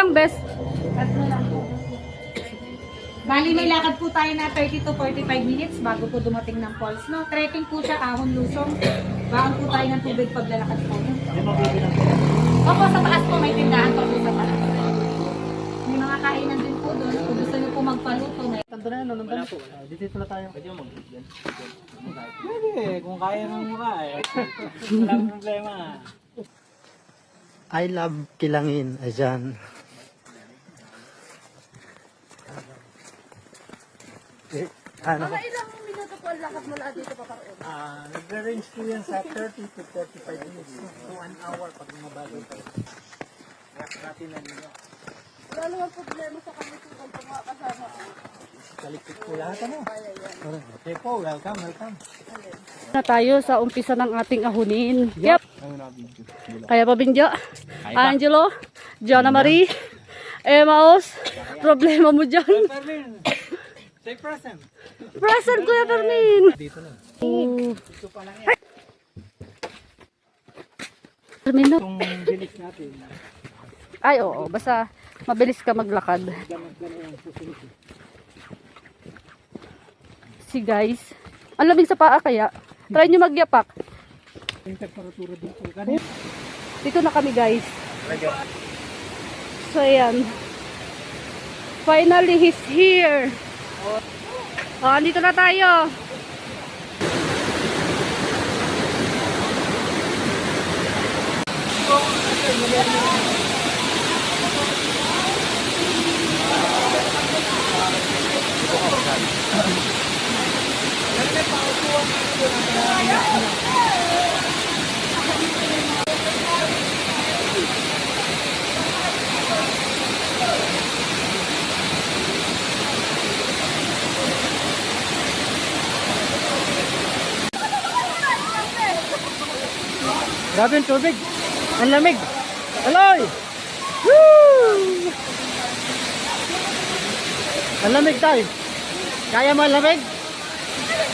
lang, best. Tatlo lang po. Bali, may lakad po tayo na 30 to 45 minutes bago po dumating ng falls, no? Trekking po siya, Ahon, Luzon. Baon po tayo ng tubig paglalakad po. Opo, sa taas po, may tindahan pa po sa taas. May mga kainan din po doon. Kung gusto niyo po magpaluto, may... Tanto na yan, nandun po. Dito na tayo. Pwede mo mag-video. Pwede, kung kaya ng mukha eh. Walang problema. I love Kilangin. Ayan. Ano? ilang minuto po ang lakad mula dito pa pa? Nag-range po yan sa 30 to 45 minutes. So 1 hour pag mabagal tayo. Natin na nila. Wala naman problema sa kami kung mga kasama ko. Kalikit po lahat ano? Okay po, welcome. Na tayo sa umpisa ng ating ahunin. Yep. Kaya pa Binjo, Angelo, Jonna Marie, Emmaus, problema mo dyan. Fermin, say present. Present, Kuya Fermin. Dito na. Oh. Ito pa lang yan. Fermin, no? Itong bilis natin. Ay, oo. Basta mabilis ka maglakad. Si guys. Ang lamig sa paa kaya. Try nyo magyapak. Dito na kami guys. So ayan. Finally he's here. Oh, andito na tayo. Grabe yung tubig. Ang lamig. Aloy! Woo! Ang lamig tayo. Kaya mo ang lamig?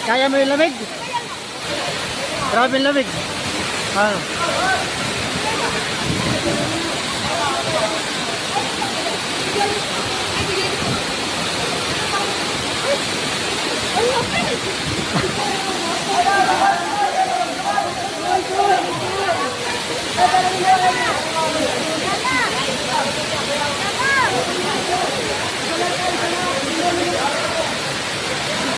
Kaya mo yung lamig? Grabe yung lamig. Ano?